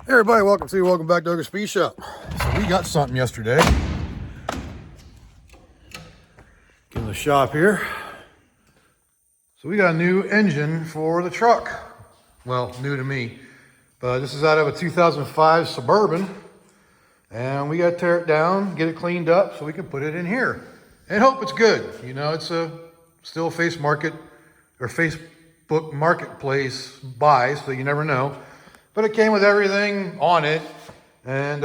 Hey everybody, welcome back to Ogre Speed Shop. So we got something yesterday in the shop here. So we got a new engine for the truck. Well, new to me, but this is out of a 2005 Suburban, and we got to tear it down, get it cleaned up so we can put it in here and hope it's good. You know, it's still a Facebook marketplace buy, so you never know. But it came with everything on it, and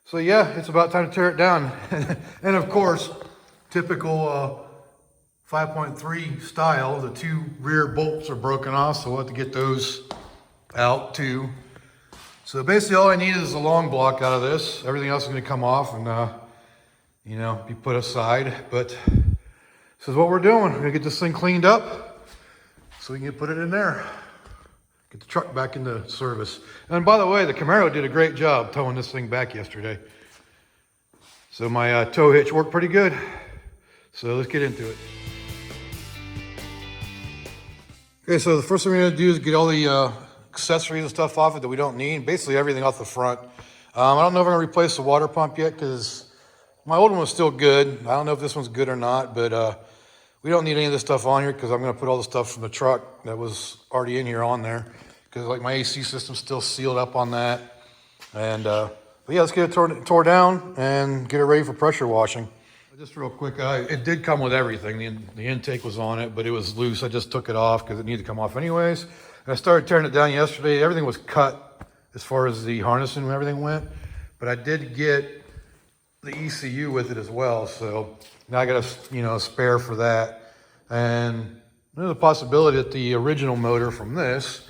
so yeah, it's about time to tear it down. And of course, typical 5.3 style, the two rear bolts are broken off, so we'll have to get those out too. So basically all I need is a long block out of this. Everything else is going to come off and you know, be put aside. But this is what we're doing. We're going to get this thing cleaned up so we can put it in there. Get the truck back into service. And by the way, the Camaro did a great job towing this thing back yesterday. So my tow hitch worked pretty good. So let's get into it. Okay, so the first thing we're gonna do is get all the accessories and stuff off it that we don't need. Basically everything off the front. I don't know if I'm gonna replace the water pump yet because my old one was still good. I don't know if this one's good or not, but we don't need any of this stuff on here because I'm going to put all the stuff from the truck that was already in here on there, because like my AC system's still sealed up on that. And but yeah, let's get it tore down and get it ready for pressure washing. Just real quick, it did come with everything. The intake was on it, but it was loose. I just took it off because it needed to come off anyways. And I started tearing it down yesterday. Everything was cut as far as the harnessing and everything went, but I did get the ECU with it as well, so now I got a spare for that. And there's a possibility that the original motor from this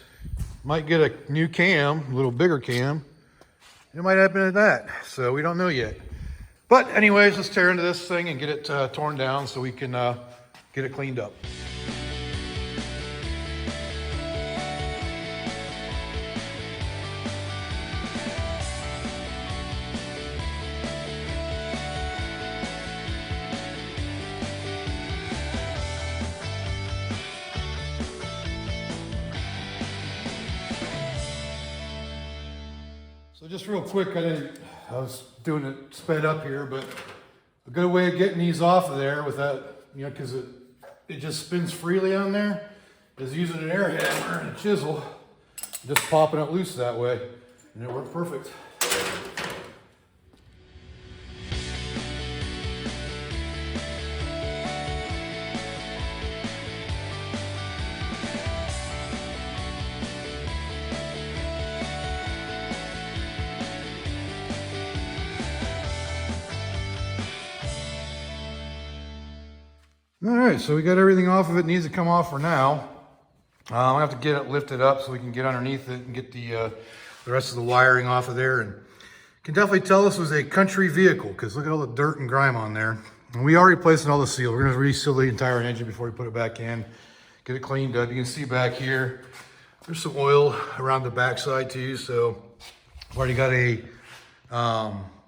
might get a new cam, a little bigger cam. It might happen at that, so we don't know yet. But anyways, let's tear into this thing and get it torn down so we can get it cleaned up. So just real quick, I was doing it sped up here, but a good way of getting these off of there without, because it just spins freely on there, is using an air hammer and a chisel, just popping it loose that way, and it worked perfect. All right, so we got everything off of it. It needs to come off for now. I have to get it lifted up so we can get underneath it and get the rest of the wiring off of there. And you can definitely tell this was a country vehicle because look at all the dirt and grime on there. And we are replacing all the seal. We're going to reseal the entire engine before we put it back in, get it cleaned up. You can see back here, there's some oil around the backside too. So I've already got a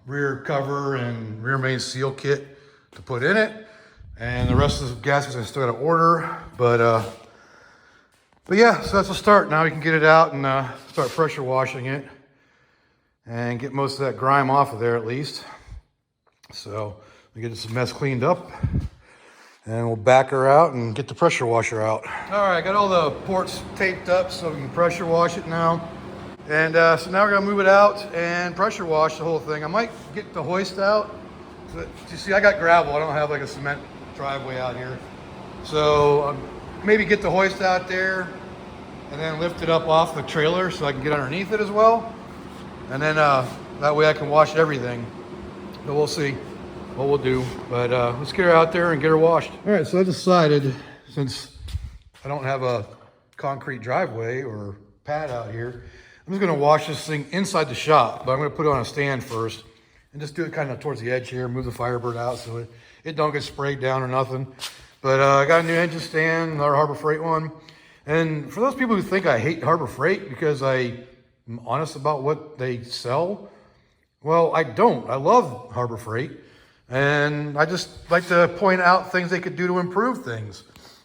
rear cover and rear main seal kit to put in it. And the rest of the gaskets I still got to order, but yeah, so that's a start. Now we can get it out and start pressure washing it and get most of that grime off of there at least. So we get this mess cleaned up and we'll back her out and get the pressure washer out. All right, I got all the ports taped up so we can pressure wash it now. And so now we're gonna move it out and pressure wash the whole thing. I might get the hoist out. So, you see, I got gravel. I don't have like a cement driveway out here, so maybe get the hoist out there and then lift it up off the trailer so I can get underneath it as well, and then that way I can wash everything. But we'll see what we'll do. But let's get her out there and get her washed. All right, so I decided, since I don't have a concrete driveway or pad out here, I'm just going to wash this thing inside the shop, but I'm going to put it on a stand first and just do it kind of towards the edge here, move the Firebird out so it don't get sprayed down or nothing. But I got a new engine stand, another Harbor Freight one. And for those people who think I hate Harbor Freight because I'm honest about what they sell, well, I don't. I love Harbor Freight. And I just like to point out things they could do to improve things.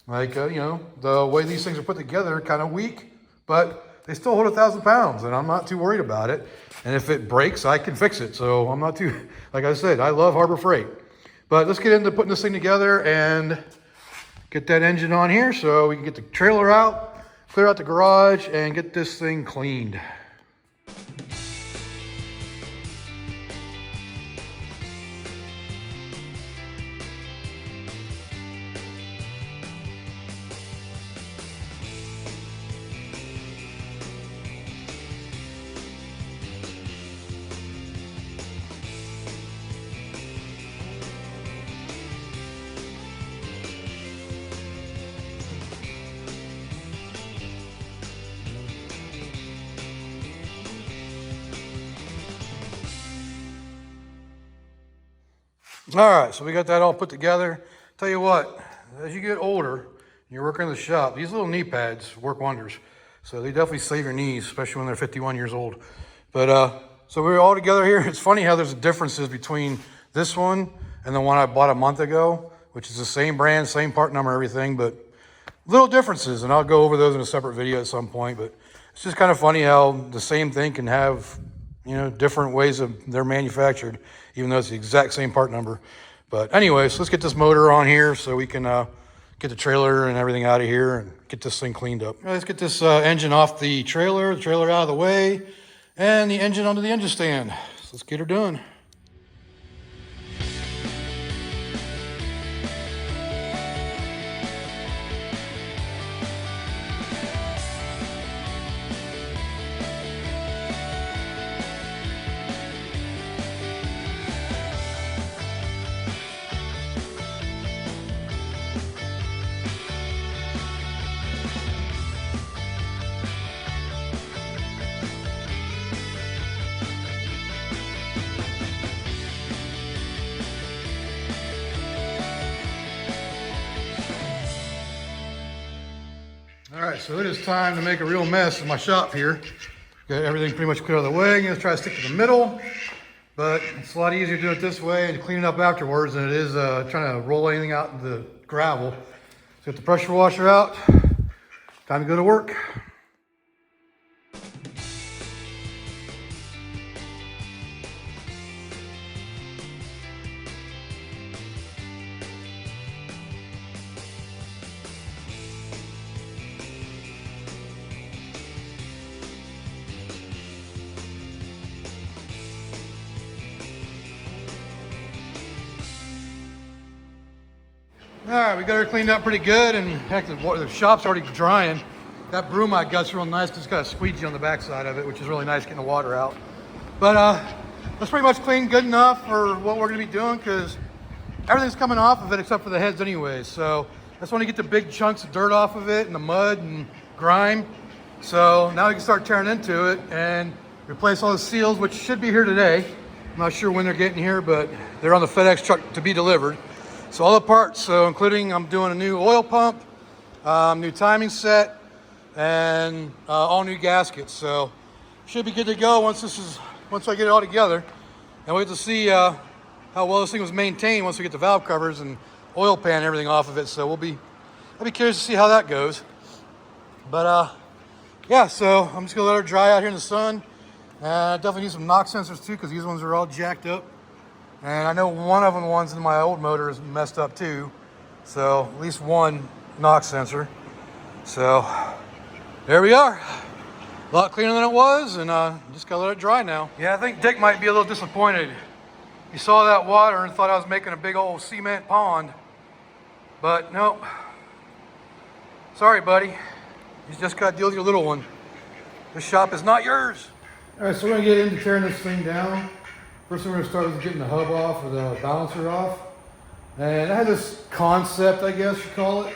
Like, the way these things are put together, kind of weak, but they still hold 1,000 pounds, and I'm not too worried about it. And if it breaks, I can fix it. So I'm not too, like I said, I love Harbor Freight. But let's get into putting this thing together and get that engine on here so we can get the trailer out, clear out the garage, and get this thing cleaned. All right, so we got that all put together. Tell you what, as you get older, and you're working in the shop, these little knee pads work wonders. So they definitely save your knees, especially when they're 51 years old. But so we're all together here. It's funny how there's differences between this one and the one I bought a month ago, which is the same brand, same part number, everything, but little differences. And I'll go over those in a separate video at some point. But it's just kind of funny how the same thing can have, you know, different ways of they're manufactured, even though it's the exact same part number. But anyways, let's get this motor on here so we can get the trailer and everything out of here and get this thing cleaned up. Let's get this engine off the trailer out of the way, and the engine onto the engine stand. So let's get her done. All right, so it is time to make a real mess in my shop here. Got everything pretty much clear out of the way. I'm gonna try to stick to the middle, but it's a lot easier to do it this way and clean it up afterwards than it is trying to roll anything out in the gravel. So get the pressure washer out. Time to go to work. All right, we got her cleaned up pretty good, and heck, the shop's already drying. That broom I got's real nice, just got a squeegee on the backside of it, which is really nice getting the water out. But that's pretty much clean good enough for what we're gonna be doing, because everything's coming off of it except for the heads anyways. So I just want to get the big chunks of dirt off of it and the mud and grime. So now we can start tearing into it and replace all the seals, which should be here today. I'm not sure when they're getting here, but they're on the FedEx truck to be delivered. So all the parts, so including I'm doing a new oil pump, new timing set, and all new gaskets. So should be good to go once I get it all together. And we'll get to see how well this thing was maintained once we get the valve covers and oil pan and everything off of it. So I'll be curious to see how that goes. But yeah, so I'm just gonna let her dry out here in the sun. Definitely need some knock sensors too, because these ones are all jacked up. And I know one of them, the ones in my old motor, is messed up too. So at least one knock sensor. So there we are. A lot cleaner than it was, and just gotta let it dry now. Yeah, I think Dick might be a little disappointed. He saw that water and thought I was making a big old cement pond. But nope. Sorry, buddy. You just gotta deal with your little one. This shop is not yours. All right, so we're gonna get into tearing this thing down. First thing we're gonna start with getting the hub off, or the balancer off. And I had this concept, I guess you call it,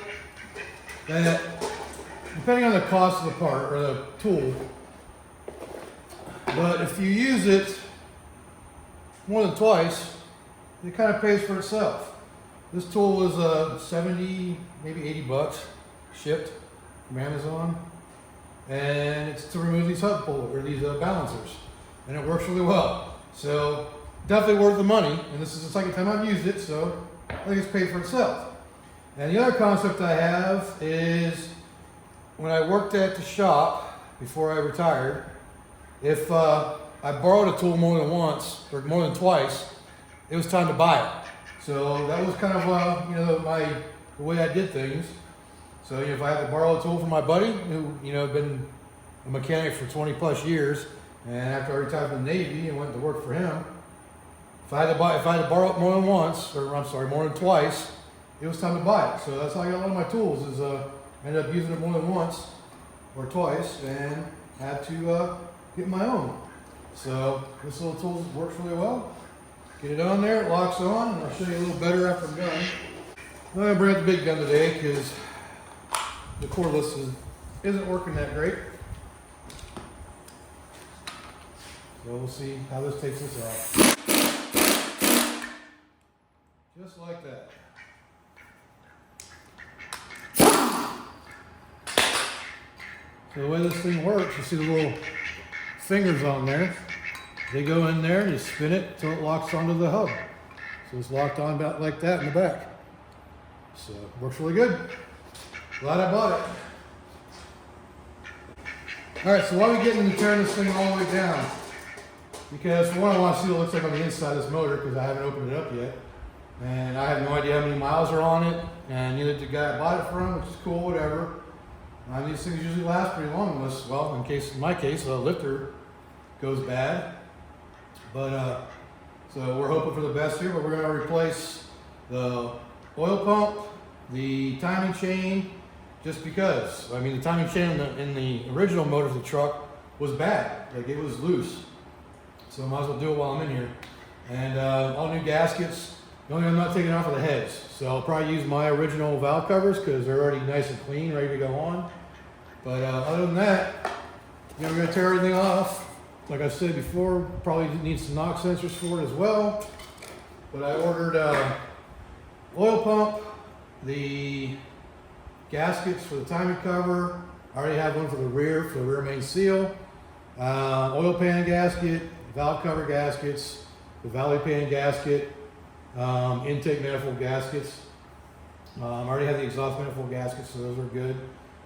that depending on the cost of the part, or the tool, but if you use it more than twice, it kind of pays for itself. This tool was 70, maybe 80 bucks shipped from Amazon. And it's to remove these hub pullers, or these balancers. And it works really well. So definitely worth the money, and this is the second time I've used it, so I think it's paid for itself. And the other concept I have is when I worked at the shop, before I retired, if I borrowed a tool more than once or more than twice, it was time to buy it. So that was kind of the way I did things. So if I had to borrow a tool from my buddy who had been a mechanic for 20 plus years, and after I retired from the Navy and went to work for him, if I had to borrow it more than once, or more than twice, it was time to buy it. So that's how I got a lot of my tools. Is I ended up using it more than once or twice, and had to get my own. So this little tool works really well. Get it on there, it locks on, and I'll show you a little better after I'm done. I'm gonna bring out the big gun today because the cordless isn't working that great. So we'll see how this takes us out. Just like that. So the way this thing works, you see the little fingers on there. They go in there and you spin it until it locks onto the hub. So it's locked on about like that in the back. So it works really good. Glad I bought it. All right, so why are we getting into tearing this thing all the way down? Because for one, I want to see what it looks like on the inside of this motor because I haven't opened it up yet. And I have no idea how many miles are on it, and neither did the guy I bought it from, which is cool, whatever. These things usually last pretty long unless, well, in my case, the lifter goes bad. But, so we're hoping for the best here, but we're going to replace the oil pump, the timing chain, just because. I mean, the timing chain in the original motor of the truck was bad. Like, it was loose. So I might as well do it while I'm in here. And all new gaskets. The only thing I'm not taking off are the heads. So I'll probably use my original valve covers because they're already nice and clean, ready to go on. But other than that, we're going to tear everything off. Like I said before, probably need some knock sensors for it as well. But I ordered oil pump, the gaskets for the timing cover. I already have one for the rear main seal. Oil pan gasket, valve cover gaskets, the valley pan gasket, intake manifold gaskets. I already have the exhaust manifold gaskets, so those are good.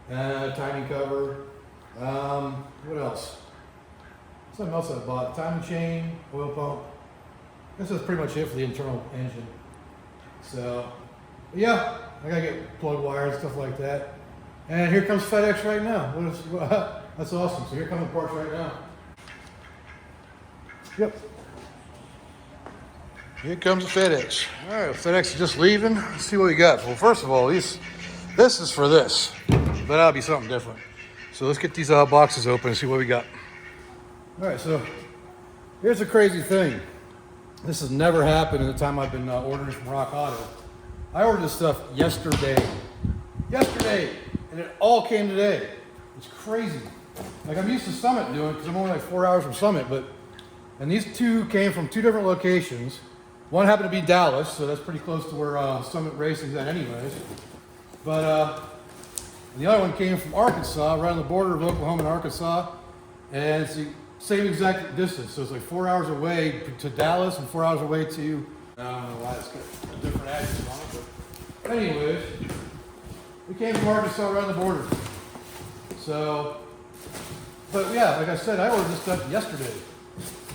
Timing cover. What else? Something else I bought. Timing chain, oil pump. This is pretty much it for the internal engine. So, yeah, I gotta get plug wires and stuff like that. And here comes FedEx right now. That's awesome. So here come the parts right now. Yep. Here comes the FedEx. All right, FedEx is just leaving. Let's see what we got. Well, first of all, this is for this, but that'll be something different. So let's get these boxes open and see what we got. All right, so here's a crazy thing. This has never happened in the time I've been ordering from Rock Auto. I ordered this stuff yesterday, and it all came today. It's crazy. Like, I'm used to Summit doing it because I'm only like 4 hours from Summit, and these two came from two different locations. One happened to be Dallas, so that's pretty close to where Summit Racing's at anyways. But the other one came from Arkansas, right on the border of Oklahoma and Arkansas, and it's the same exact distance. So it's like 4 hours away to Dallas and 4 hours away to, I don't know why it's got a different address on it, but anyways, we came from Arkansas right on the border. So, but yeah, like I said, I ordered this stuff yesterday,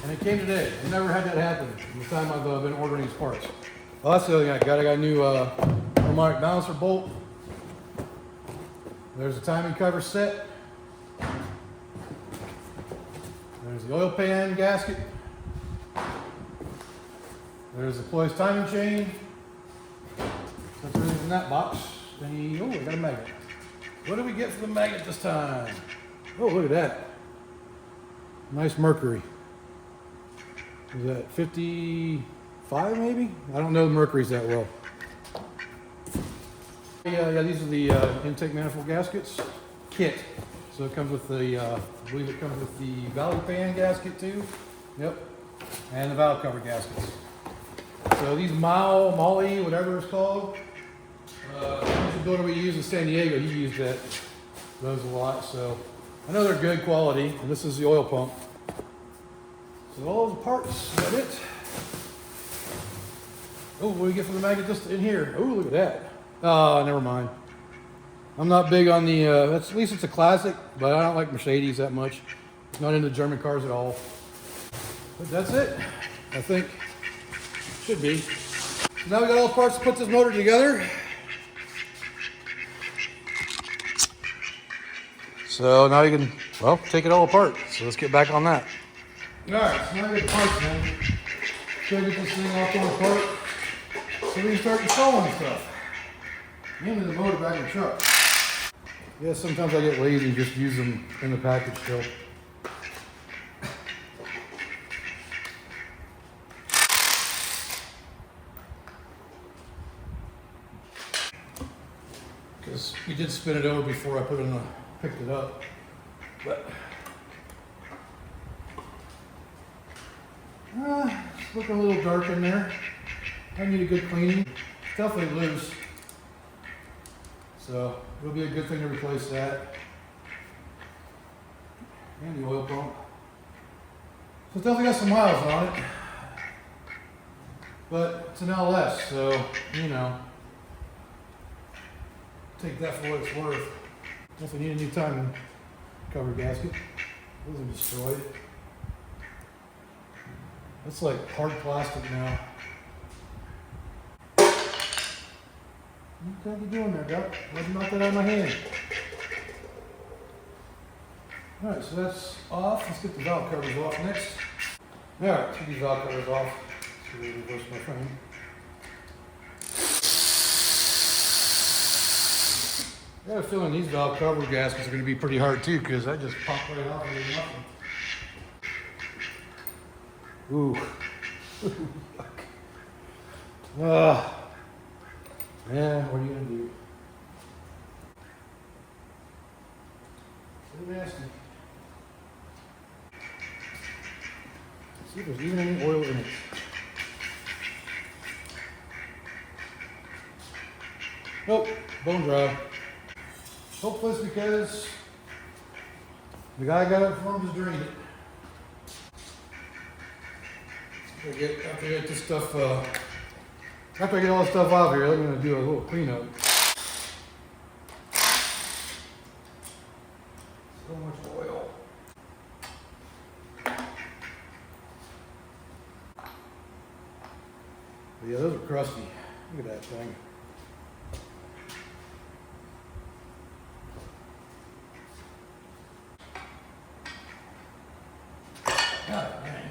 and it came today. I never had that happen in the time I've been ordering these parts. Well, that's the other thing I got. I got a new harmonic balancer bolt. There's a timing cover set. There's the oil pan gasket. There's the Ploy's timing chain. That's everything in that box. Then I got a magnet. What do we get for the magnet this time? Oh, look at that. Nice mercury. Is that 55 maybe? I don't know the mercuries that well. Yeah, these are the intake manifold gaskets kit. So it comes with the, I believe it comes with the valley pan gasket too. Yep. And the valve cover gaskets. So these Molly, whatever it's called, the builder we use in San Diego, he used those a lot. So I know they're good quality. And this is the oil pump. So all those parts, is that it? Oh, what do we get for the magnet just in here? Oh, look at that. Oh, never mind. I'm not big on the, at least it's a classic, but I don't like Mercedes that much. Not into German cars at all. But that's it, I think. Should be. So now we got all the parts to put this motor together. So now you can, well, take it all apart. So let's get back on that. All right, so now we get the parts in. Try to get this thing all torn apart so we can start installing stuff. Into the motor back in the truck. Yeah, sometimes I get lazy and just use them in the package still. Because we did spin it over before I picked it up. But it's looking a little dark in there. I need a good cleaning. It's definitely loose. So it'll be a good thing to replace that. And the oil pump. So it's definitely got some miles on it. But it's an LS, so, you know, take that for what it's worth. Definitely need a new timing cover gasket. Those are destroyed. That's like hard plastic now. What are you doing there, Duck? Why'd you knock that out of my hand? Alright, so that's off. Let's get the valve covers off next. Alright, let's get these valve covers off. So we reverse my frame. I got a feeling these valve cover gaskets are going to be pretty hard too, because I just popped right off and there's nothing. Ooh. Yeah, what are you going to do? So nasty. Let's see if there's even any oil in it. Nope, bone dry. Hopefully it's because the guy got it for him to drain it. After I get this stuff, after I get all this stuff out here, I'm going to do a little cleanup. So much oil. But yeah, those are crusty. Look at that thing. God dang.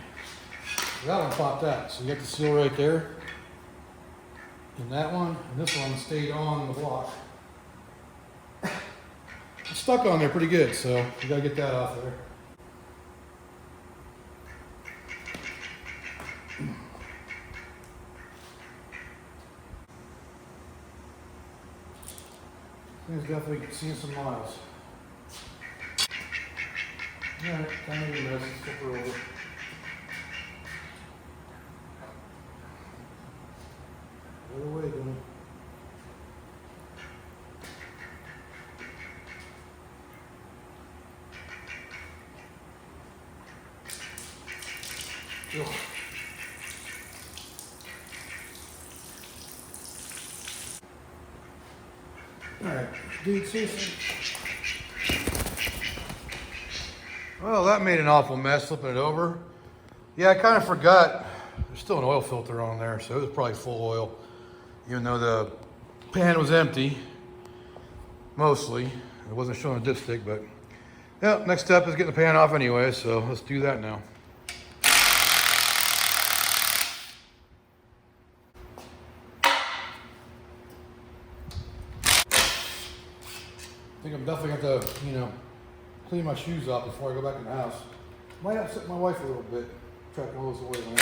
That one popped out. So you got the seal right there. And that one, and this one stayed on the block. It's stuck on there pretty good, so you gotta get that off there. Thing's definitely seeing some miles. Alright, time to do this. Let's flip her over. The other way, then. Alright, dude, seriously. Well, that made an awful mess flipping it over. Yeah, I kind of forgot. There's still an oil filter on there, so it was probably full oil. Even though the pan was empty, mostly. It wasn't showing a dipstick, but yeah, next step is getting the pan off anyway, so let's do that now. I think I'm definitely going to, you know, clean my shoes off before I go back in the house. Might upset my wife a little bit, try to close the oil in.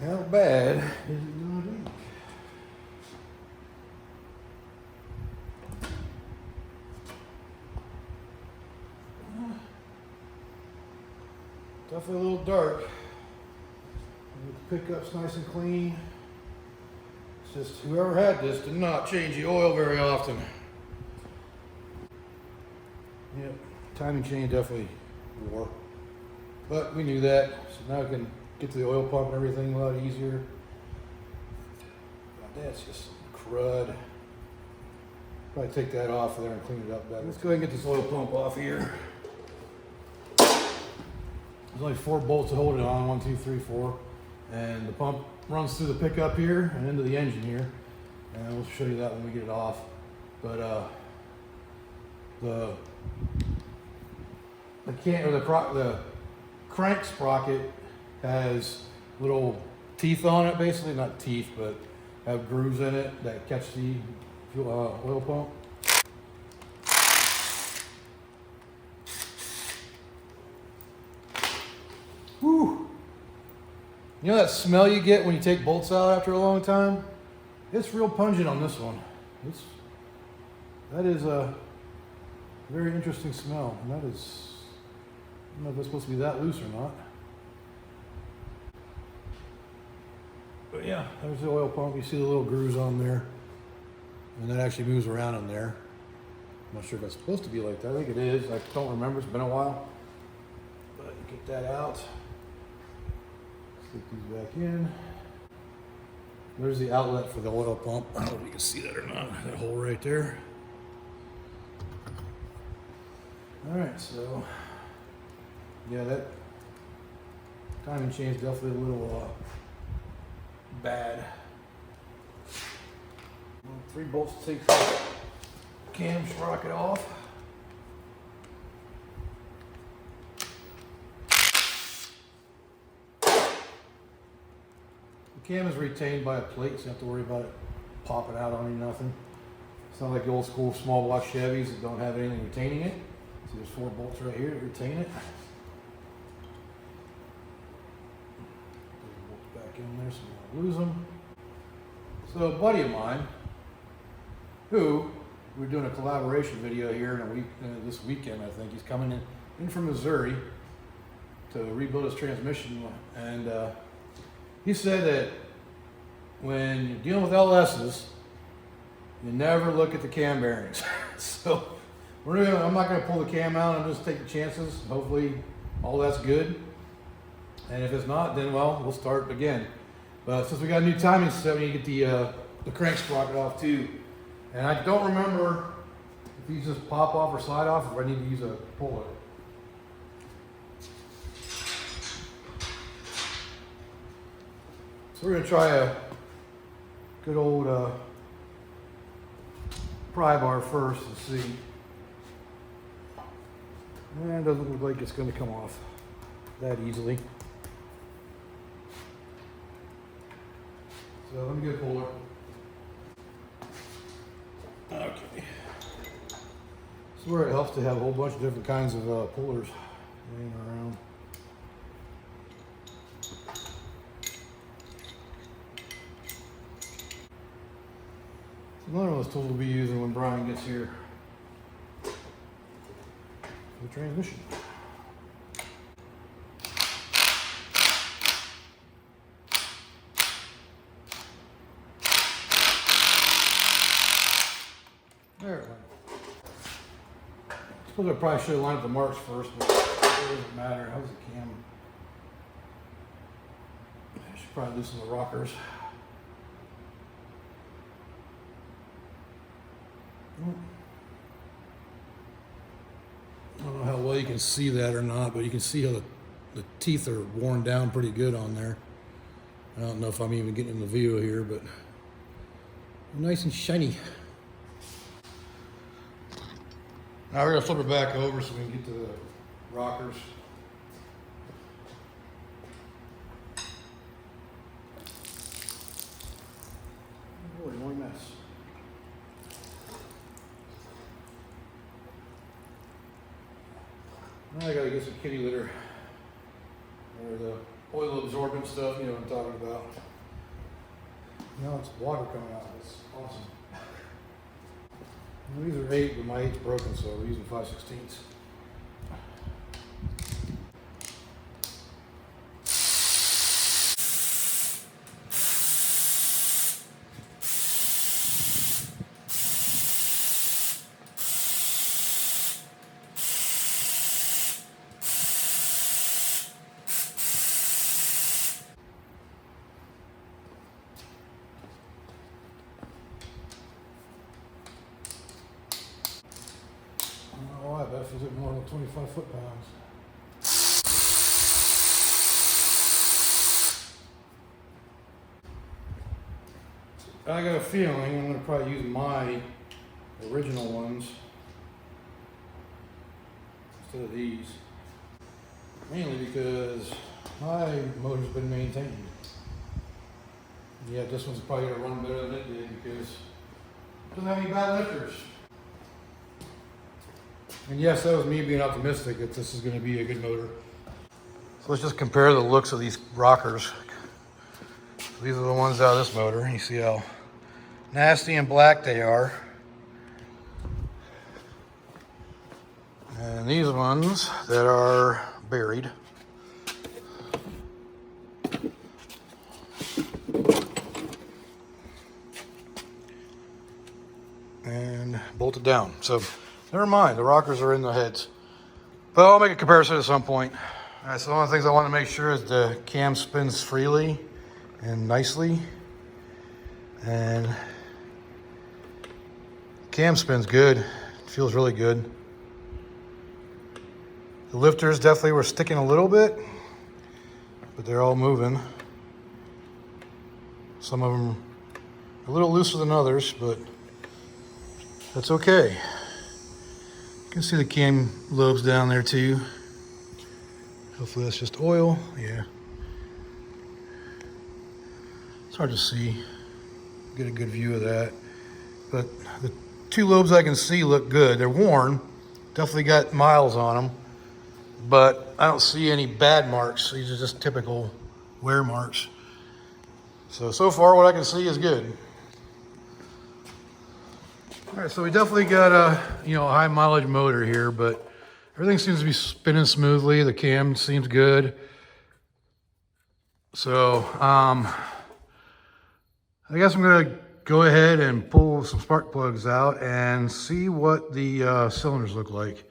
How bad is it going to be? Definitely a little dark. The pickup's nice and clean. It's just whoever had this did not change the oil very often. Yep, timing chain definitely wore. But we knew that, so now we can get to the oil pump and everything a lot easier. That's just crud. Probably take that off of there and clean it up better. Let's go ahead and get this oil pump off here. There's only 4 bolts to hold it on, 1, 2, 3, 4. And the pump runs through the pickup here and into the engine here. And we'll show you that when we get it off. But the crank sprocket has little teeth on it, basically, not teeth, but have grooves in it that catch the oil pump. Whew. You know that smell you get when you take bolts out after a long time? It's real pungent on this one. That is a very interesting smell. And that is, I don't know if it's supposed to be that loose or not. But yeah, there's the oil pump. You see the little grooves on there. And that actually moves around in there. I'm not sure if it's supposed to be like that. I think it is. I don't remember. It's been a while. But get that out. Stick these back in. There's the outlet for the oil pump. I don't know if you can see that or not. That hole right there. All right, so yeah, that timing chain is definitely a little bad. 3 bolts to take the cam sprocket off. The cam is retained by a plate, so you don't have to worry about it popping out on you, nothing. It's not like the old school small block Chevys that don't have anything retaining it. So there's 4 bolts right here to retain it. Bolts back in there so you don't lose them. So a buddy of mine, who we're doing a collaboration video here in a week, this weekend, I think. He's coming in from Missouri to rebuild his transmission, and he said that when you're dealing with LSs, you never look at the cam bearings. So I'm not going to pull the cam out. I'm just taking chances. Hopefully all that's good. And if it's not, then well, we'll start again. But since we got a new timing set, we need to get the crank sprocket off too. And I don't remember if these just pop off or slide off, or if I need to use a puller. So we're going to try a good old pry bar first and see. And it doesn't look like it's going to come off that easily. So let me get a puller. Okay. This is where it helps to have a whole bunch of different kinds of pullers laying around. Another one of those tools we'll be using when Brian gets here for the transmission. There it went. I suppose I probably should have lined up the marks first, but it doesn't matter. How's the cam? I should probably loosen the rockers. I don't know how well you can see that or not, but you can see how the teeth are worn down pretty good on there. I don't know if I'm even getting in the view here, but nice and shiny. Now we're going to flip it back over so we can get to the rockers. Boy, more mess. Now I gotta get some kitty litter, or the oil absorbent stuff, you know what I'm talking about. Now it's water coming out, it's awesome. And these are 8, but my 8's broken, so we're using 5/16. feels like more than 25 foot-pounds. I got a feeling I'm going to probably use my original ones instead of these. Mainly because my motor's been maintained. Yeah, this one's probably going to run better than it did because it doesn't have any bad lifters. And yes, that was me being optimistic that this is going to be a good motor. So let's just compare the looks of these rockers. So these are the ones out of this motor. You see how nasty and black they are. And these ones that are buried. And bolted down. So never mind, the rockers are in the heads. But I'll make a comparison at some point. All right, so one of the things I want to make sure is the cam spins freely and nicely. And cam spins good. It feels really good. The lifters definitely were sticking a little bit, but they're all moving. Some of them are a little looser than others, but that's okay. You can see the cam lobes down there too. Hopefully that's just oil. Yeah. It's hard to see. Get a good view of that. But the two lobes I can see look good. They're worn. Definitely got miles on them. But I don't see any bad marks. These are just typical wear marks. So far what I can see is good. All right, so we definitely got a high mileage motor here, but everything seems to be spinning smoothly. The cam seems good. So I guess I'm gonna go ahead and pull some spark plugs out and see what the cylinders look like.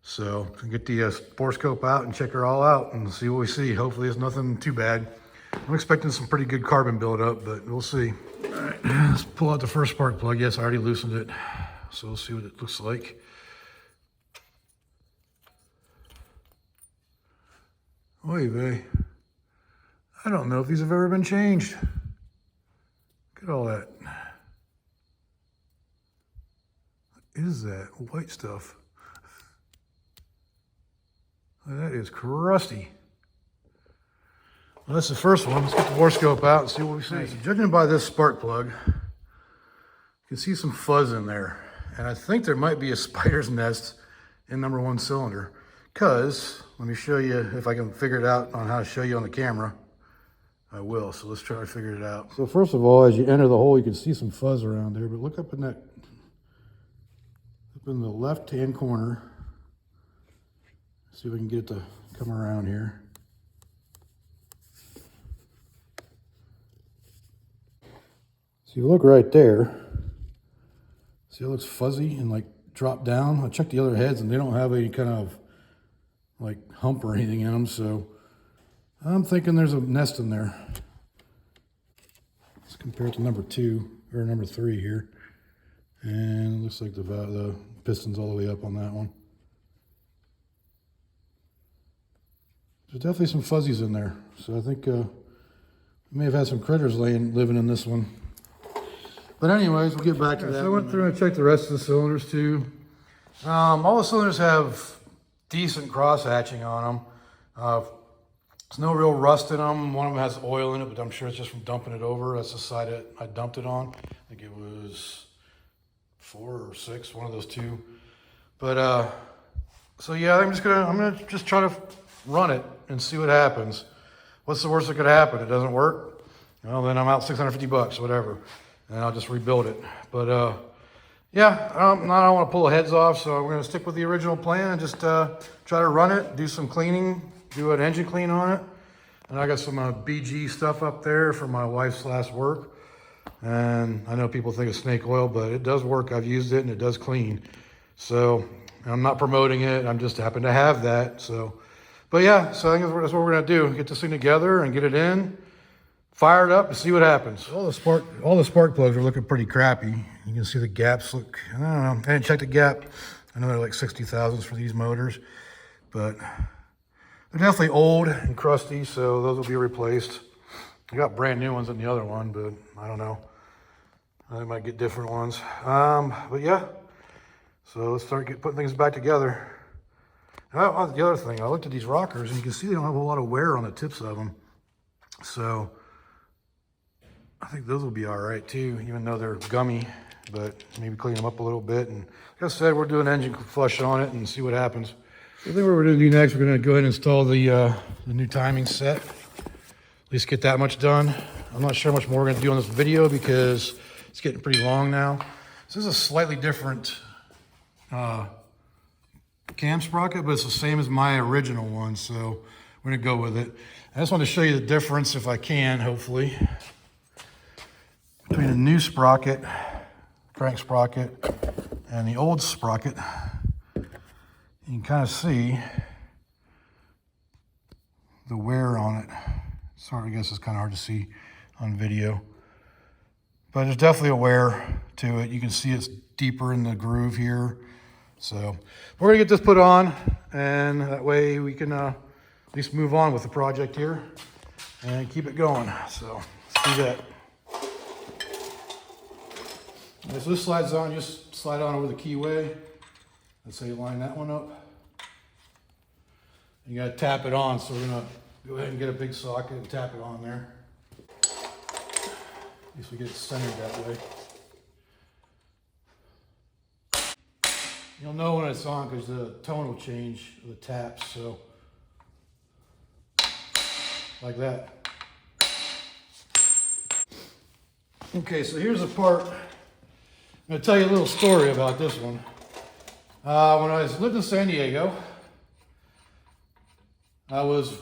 So get the borescope out and check her all out and see what we see. Hopefully it's nothing too bad. I'm expecting some pretty good carbon buildup, but we'll see. All right, let's pull out the first spark plug. Yes, I already loosened it. So we'll see what it looks like. Oy vey. I don't know if these have ever been changed. Look at all that. What is that white stuff? That is crusty. Well, that's the first one. Let's get the borescope out and see what we see. So judging by this spark plug, you can see some fuzz in there. And I think there might be a spider's nest in number one cylinder. Because, let me show you, if I can figure it out on how to show you on the camera, I will. So let's try to figure it out. So first of all, as you enter the hole, you can see some fuzz around there. But look up in the left-hand corner. See if we can get it to come around here. So you look right there. See, it looks fuzzy and like dropped down. I checked the other heads and they don't have any kind of like hump or anything in them. So I'm thinking there's a nest in there. Let's compare it to number 2 or number 3 here. And it looks like the piston's all the way up on that one. There's definitely some fuzzies in there. So I think we may have had some critters living in this one. But anyways, we'll get back to that. So I went through and checked the rest of the cylinders too. All the cylinders have decent cross hatching on them. There's no real rust in them. One of them has oil in it, but I'm sure it's just from dumping it over. That's the side that I dumped it on. I think it was 4 or 6, one of those two. But so yeah, I'm gonna just try to run it and see what happens. What's the worst that could happen? It doesn't work. Well, then I'm out $650, whatever, and I'll just rebuild it. But yeah, I don't want to pull the heads off, so we're gonna stick with the original plan and just try to run it, do some cleaning, do an engine clean on it. And I got some BG stuff up there for my wife's last work. And I know people think it's snake oil, but it does work. I've used it and it does clean. So I'm not promoting it. I'm just happen to have that. So, but yeah, so I think that's what we're gonna do. Get this thing together and get it in, fire it up and see what happens. All the spark plugs are looking pretty crappy. You can see the gaps look, I don't know, I didn't check the gap I know they're like 60,000s for these motors, but they're definitely old and crusty, so those will be replaced. I got brand new ones in the other one, but I don't know. I might get different ones. But yeah, so let's start putting things back together. The other thing, I looked at these rockers, and you can see they don't have a lot of wear on the tips of them. So I think those will be all right too, even though they're gummy, but maybe clean them up a little bit. And like I said, we're doing engine flush on it and see what happens. So I think what we're gonna do next, we're gonna go ahead and install the new timing set. At least get that much done. I'm not sure how much more we're gonna do on this video because it's getting pretty long now. This is a slightly different cam sprocket, but it's the same as my original one, so we're gonna go with it. I just want to show you the difference, if I can, hopefully, between the new sprocket, crank sprocket, and the old sprocket. You can kind of see the wear on it. Sorry, I guess it's kind of hard to see on video, but there's definitely a wear to it. You can see it's deeper in the groove here. So we're gonna get this put on, and that way we can at least move on with the project here and keep it going. So let's do that. Okay, so this slides on, just slide on over the keyway. That's how you line that one up. You gotta tap it on, so we're gonna go ahead and get a big socket and tap it on there. At least we get it centered that way. You'll know when it's on because the tone will change the taps, so like that. Okay, so here's the part. I'm gonna tell you a little story about this one. When I lived in San Diego, I was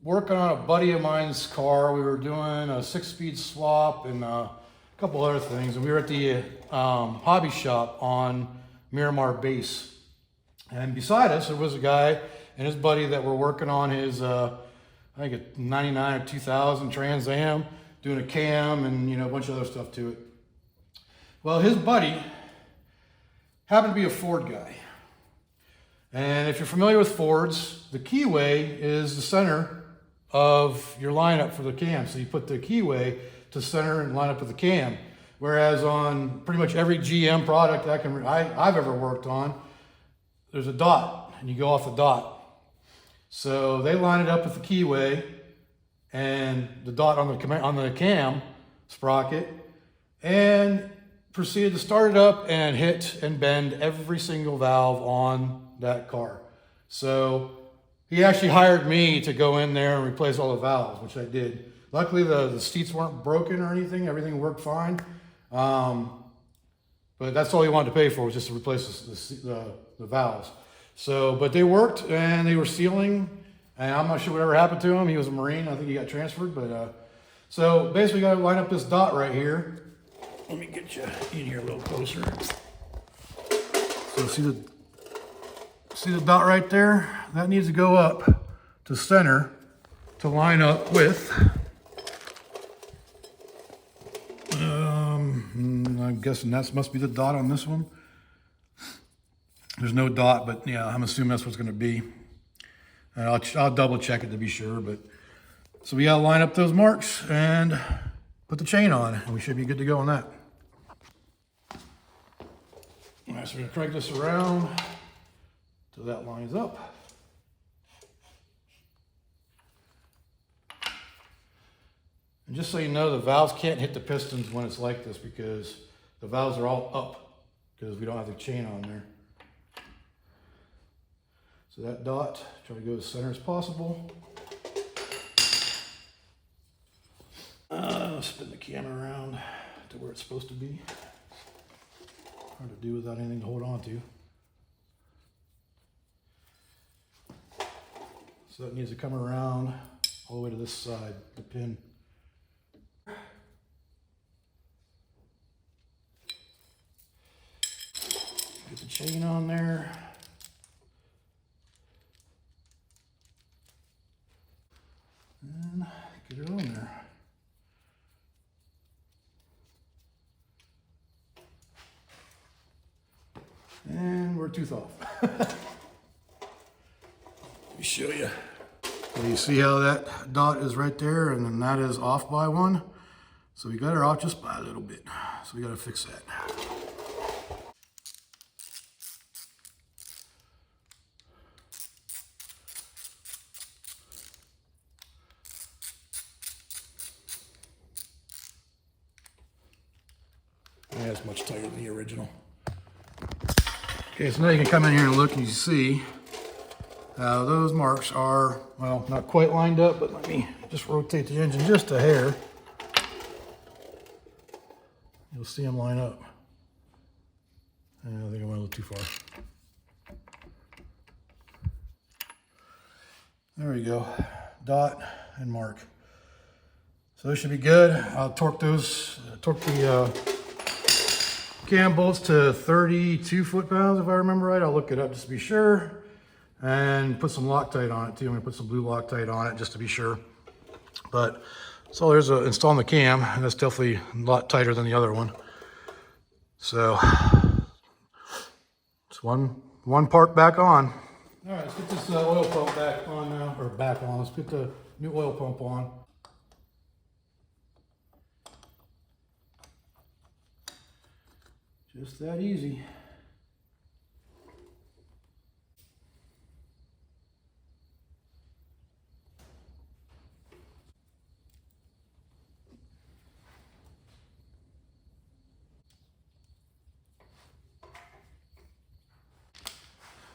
working on a buddy of mine's car. We were doing a 6-speed swap and a couple other things, and we were at the hobby shop on Miramar Base, and beside us there was a guy and his buddy that were working on his I think a 99 or 2000 Trans Am, doing a cam and a bunch of other stuff to it. Well, his buddy happened to be a Ford guy, and if you're familiar with Fords, the keyway is the center of your lineup for the cam. So you put the keyway to center and line up with the cam. Whereas on pretty much every GM product I've ever worked on, there's a dot, and you go off the dot. So they line it up with the keyway and the dot on the cam sprocket, and proceeded to start it up and hit and bend every single valve on that car. So he actually hired me to go in there and replace all the valves, which I did. Luckily, the seats weren't broken or anything. Everything worked fine. But that's all he wanted to pay for, was just to replace the valves. So, but they worked, and they were sealing, and I'm not sure whatever happened to him. He was a Marine. I think he got transferred. But so basically, got to line up this dot right here. Let me get you in here a little closer. So see the dot right there? That needs to go up to center to line up with. I'm guessing that must be the dot on this one. There's no dot, but yeah, I'm assuming that's what's going to be. And I'll double check it to be sure. But so we got to line up those marks and put the chain on, and we should be good to go on that. All right, so we're going to crank this around till that lines up. And just so you know, the valves can't hit the pistons when it's like this, because the valves are all up because we don't have the chain on there. So that dot, try to go as center as possible. Spin the camera around to where it's supposed to be. Hard to do without anything to hold on to. So that needs to come around all the way to this side, the pin. Get the chain on there. And get it on there. And we're a tooth off. Let me show you. So you see how that dot is right there, and then that is off by one. So we got her off just by a little bit. So we got to fix that. Yeah, it's much tighter than the original. Okay, so now you can come in here and look and you see those marks are, well, not quite lined up, but let me just rotate the engine just a hair. You'll see them line up. I think I went a little too far. There we go, dot and mark. So those should be good. I'll torque the cam bolts to 32 foot-pounds, if I remember right. I'll look it up just to be sure. And put some Loctite on it too. I'm gonna put some blue Loctite on it just to be sure. But so there's installing the cam, and that's definitely a lot tighter than the other one. So it's one part back on. All right, let's get this oil pump back on now, or back on. Let's get the new oil pump on. Just that easy.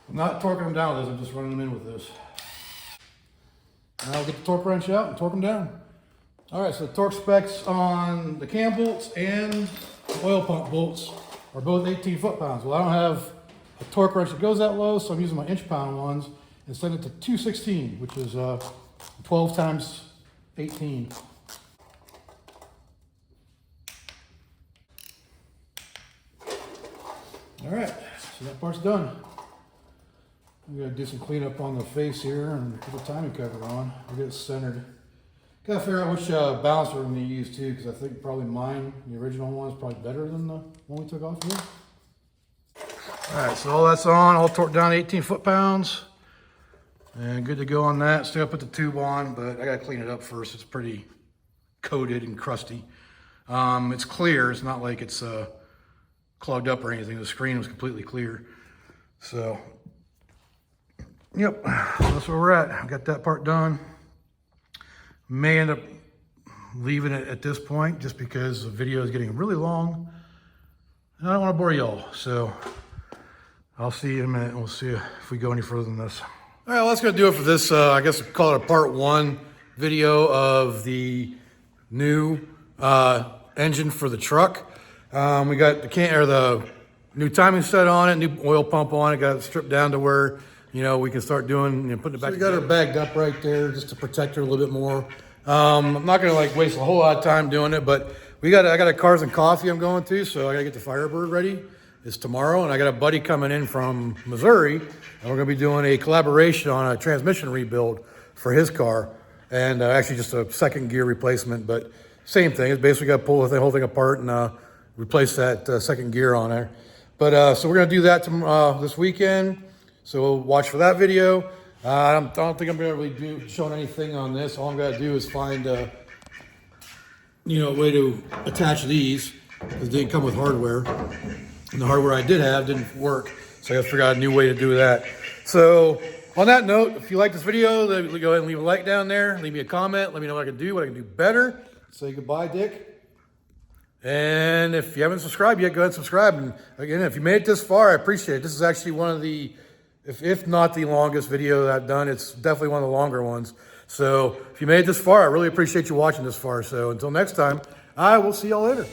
I'm not torquing them down with this, I'm just running them in with this. And I'll get the torque wrench out and torque them down. All right, so the torque specs on the cam bolts and the oil pump bolts are both 18 foot-pounds. Well, I don't have a torque wrench that goes that low, so I'm using my inch-pound ones and send it to 216, which is 12 times 18. All right, so that part's done. I'm gonna do some cleanup on the face here and put the timing cover on. We'll get it centered. Gotta figure out which balancer I'm gonna use too, because I think probably mine, the original one, is probably better than the one we took off here. All right, so all that's on, all torqued down 18 foot-pounds. And good to go on that. Still gotta put the tube on, but I gotta clean it up first. It's pretty coated and crusty. It's clear, it's not like it's clogged up or anything. The screen was completely clear. So, yep, that's where we're at. Got that part done. May end up leaving it at this point just because the video is getting really long. And I don't want to bore y'all. So I'll see you in a minute and we'll see if we go any further than this. All right, well, that's going to do it for this. I guess we'll call it a part one video of the new engine for the truck. We got the new timing set on it, new oil pump on it, got it stripped down to where, you know, we can start doing, putting it back. So we got her bagged up right there just to protect her a little bit more. I'm not gonna like waste a whole lot of time doing it, but I got a Cars and Coffee I'm going to, so I gotta get the Firebird ready. It's tomorrow, and I got a buddy coming in from Missouri, and we're gonna be doing a collaboration on a transmission rebuild for his car, and actually just a second gear replacement, but same thing. It's basically got to pull the whole thing apart and replace that second gear on there. But so we're gonna do that this weekend. So watch for that video. I don't think I'm gonna really showing anything on this. All I'm gonna do is find a way to attach these, because they didn't come with hardware. And the hardware I did have didn't work. So I gotta figure out a new way to do that. So on that note, if you like this video, go ahead and leave a like down there. Leave me a comment. Let me know what I can do better. Say goodbye, Dick. And if you haven't subscribed yet, go ahead and subscribe. And again, if you made it this far, I appreciate it. This is actually one of the, if not the longest video that I've done, it's definitely one of the longer ones. So if you made it this far, I really appreciate you watching this far. So until next time, I will see y'all later.